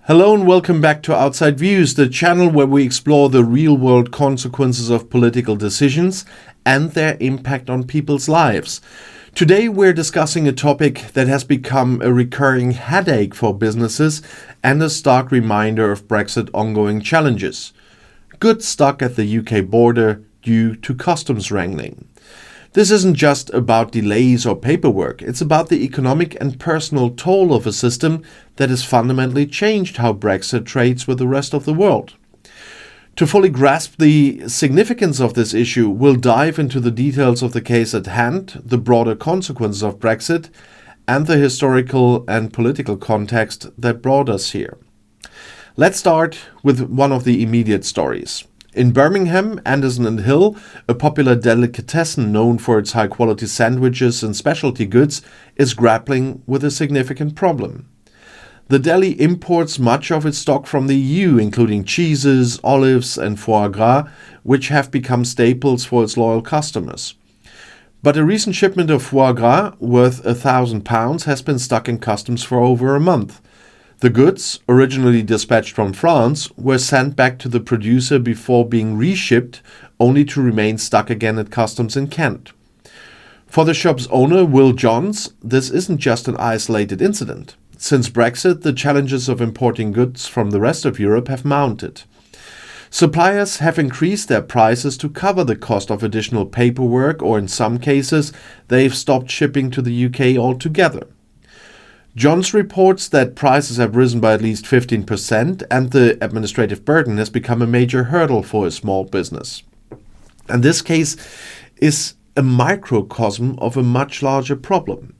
Hello and welcome back to Outside Views, the channel where we explore the real-world consequences of political decisions and their impact on people's lives. Today we're discussing a topic that has become a recurring headache for businesses and a stark reminder of Brexit ongoing challenges. Goods stuck at the UK border due to customs wrangling. This isn't just about delays or paperwork, it's about the economic and personal toll of a system that has fundamentally changed how Brexit trades with the rest of the world. To fully grasp the significance of this issue, we'll dive into the details of the case at hand, the broader consequences of Brexit, and the historical and political context that brought us here. Let's start with one of the immediate stories. In Birmingham, Anderson & Hill, a popular delicatessen known for its high-quality sandwiches and specialty goods, is grappling with a significant problem. The deli imports much of its stock from the EU, including cheeses, olives and foie gras, which have become staples for its loyal customers. But a recent shipment of foie gras, worth £1,000, has been stuck in customs for over a month. The goods, originally dispatched from France, were sent back to the producer before being reshipped, only to remain stuck again at customs in Kent. For the shop's owner, Will Johns, this isn't just an isolated incident. Since Brexit, the challenges of importing goods from the rest of Europe have mounted. Suppliers have increased their prices to cover the cost of additional paperwork, or in some cases, they've stopped shipping to the UK altogether. Johns reports that prices have risen by at least 15% and the administrative burden has become a major hurdle for a small business. And this case is a microcosm of a much larger problem.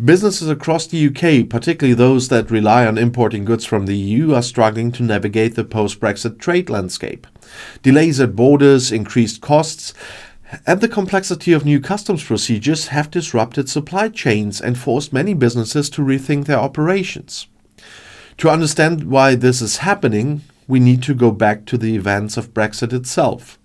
Businesses across the UK, particularly those that rely on importing goods from the EU, are struggling to navigate the post-Brexit trade landscape. Delays at borders, increased costs, and the complexity of new customs procedures have disrupted supply chains and forced many businesses to rethink their operations. To understand why this is happening, we need to go back to the events of Brexit itself.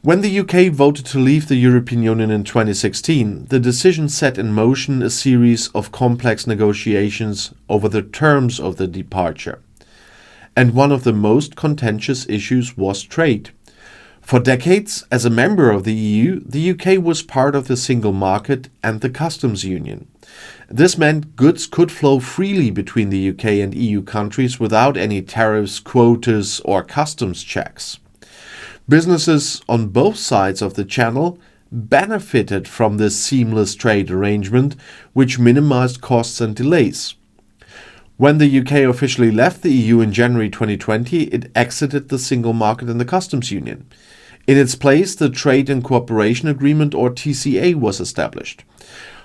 When the UK voted to leave the European Union in 2016, the decision set in motion a series of complex negotiations over the terms of the departure. And one of the most contentious issues was trade. For decades, as a member of the EU, the UK was part of the single market and the customs union. This meant goods could flow freely between the UK and EU countries without any tariffs, quotas, or customs checks. Businesses on both sides of the channel benefited from this seamless trade arrangement, which minimized costs and delays. When the UK officially left the EU in January 2020, it exited the single market and the customs union. In its place, the Trade and Cooperation Agreement, or TCA, was established.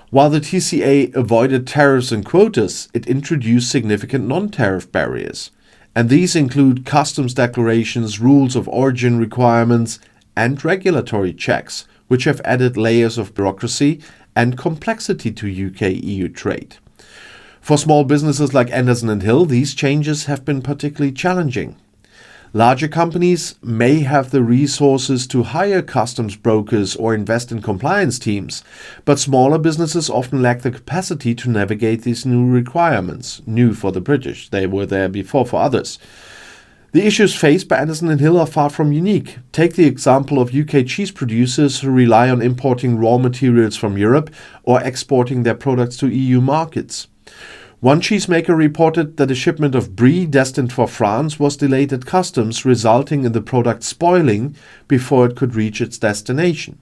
While the TCA avoided tariffs and quotas, it introduced significant non-tariff barriers. And these include customs declarations, rules of origin requirements, and regulatory checks, which have added layers of bureaucracy and complexity to UK-EU trade. For small businesses like Anderson & Hill, these changes have been particularly challenging. Larger companies may have the resources to hire customs brokers or invest in compliance teams, but smaller businesses often lack the capacity to navigate these new requirements. New for the British, they were there before for others. The issues faced by Anderson & Hill are far from unique. Take the example of UK cheese producers who rely on importing raw materials from Europe or exporting their products to EU markets. One cheesemaker reported that a shipment of brie destined for France was delayed at customs, resulting in the product spoiling before it could reach its destination.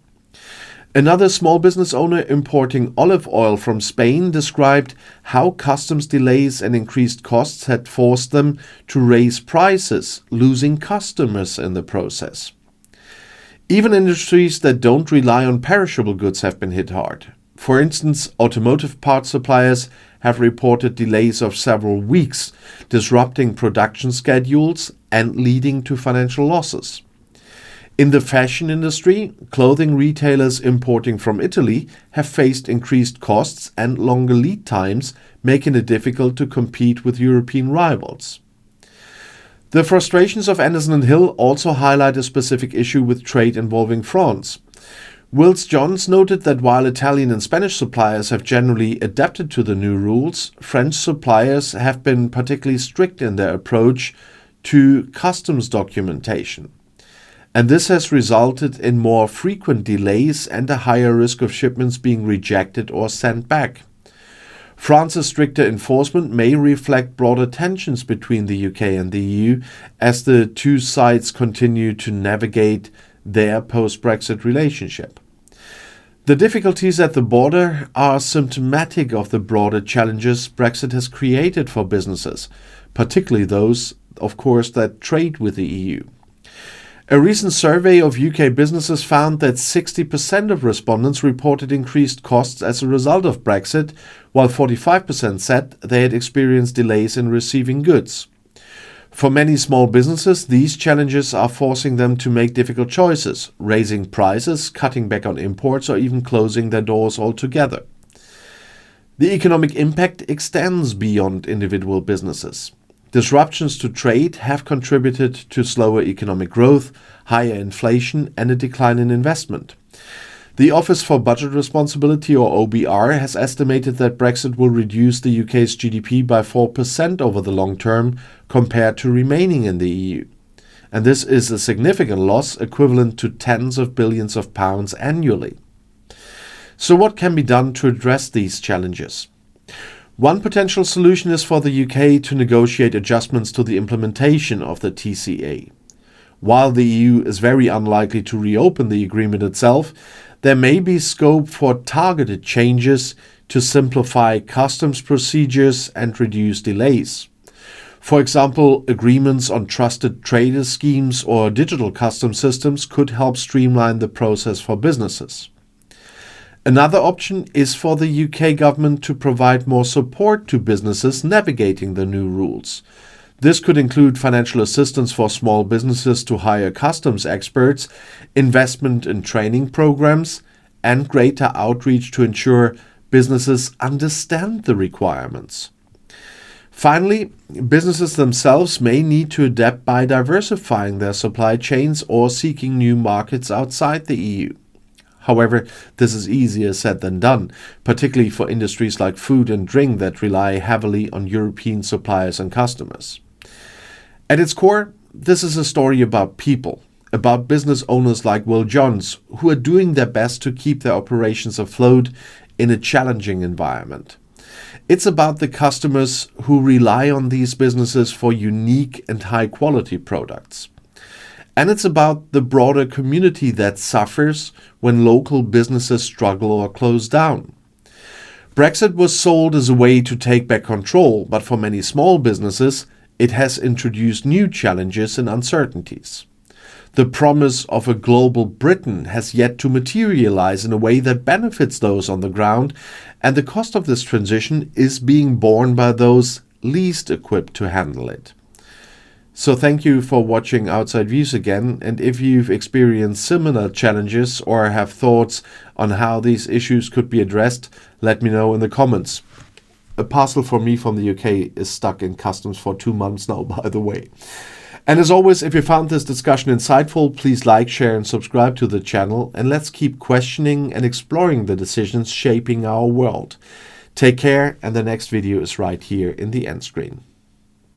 Another small business owner importing olive oil from Spain described how customs delays and increased costs had forced them to raise prices, losing customers in the process. Even industries that don't rely on perishable goods have been hit hard. For instance, automotive parts suppliers have reported delays of several weeks, disrupting production schedules and leading to financial losses. In the fashion industry, clothing retailers importing from Italy have faced increased costs and longer lead times, making it difficult to compete with European rivals. The frustrations of Anderson & Hill also highlight a specific issue with trade involving France. Whilst Johns noted that while Italian and Spanish suppliers have generally adapted to the new rules, French suppliers have been particularly strict in their approach to customs documentation. And this has resulted in more frequent delays and a higher risk of shipments being rejected or sent back. France's stricter enforcement may reflect broader tensions between the UK and the EU as the two sides continue to navigate their post-Brexit relationship. The difficulties at the border are symptomatic of the broader challenges Brexit has created for businesses, particularly those, of course, that trade with the EU. A recent survey of UK businesses found that 60% of respondents reported increased costs as a result of Brexit, while 45% said they had experienced delays in receiving goods. For many small businesses, these challenges are forcing them to make difficult choices, raising prices, cutting back on imports, or even closing their doors altogether. The economic impact extends beyond individual businesses. Disruptions to trade have contributed to slower economic growth, higher inflation, and a decline in investment. The Office for Budget Responsibility, or OBR, has estimated that Brexit will reduce the UK's GDP by 4% over the long term compared to remaining in the EU. And this is a significant loss equivalent to tens of billions of pounds annually. So what can be done to address these challenges? One potential solution is for the UK to negotiate adjustments to the implementation of the TCA. While the EU is very unlikely to reopen the agreement itself, there may be scope for targeted changes to simplify customs procedures and reduce delays. For example, agreements on trusted trader schemes or digital customs systems could help streamline the process for businesses. Another option is for the UK government to provide more support to businesses navigating the new rules. This could include financial assistance for small businesses to hire customs experts, investment in training programs, and greater outreach to ensure businesses understand the requirements. Finally, businesses themselves may need to adapt by diversifying their supply chains or seeking new markets outside the EU. However, this is easier said than done, particularly for industries like food and drink that rely heavily on European suppliers and customers. At its core, this is a story about people, about business owners like Will Johns, who are doing their best to keep their operations afloat in a challenging environment. It's about the customers who rely on these businesses for unique and high-quality products. And it's about the broader community that suffers when local businesses struggle or close down. Brexit was sold as a way to take back control, but for many small businesses, it has introduced new challenges and uncertainties. The promise of a global Britain has yet to materialize in a way that benefits those on the ground, and the cost of this transition is being borne by those least equipped to handle it. So thank you for watching Outside Views again, and if you've experienced similar challenges or have thoughts on how these issues could be addressed, let me know in the comments. A parcel for me from the UK is stuck in customs for 2 months now, by the way. And as always, if you found this discussion insightful, please like, share and subscribe to the channel, and let's keep questioning and exploring the decisions shaping our world. Take care, and the next video is right here in the end screen.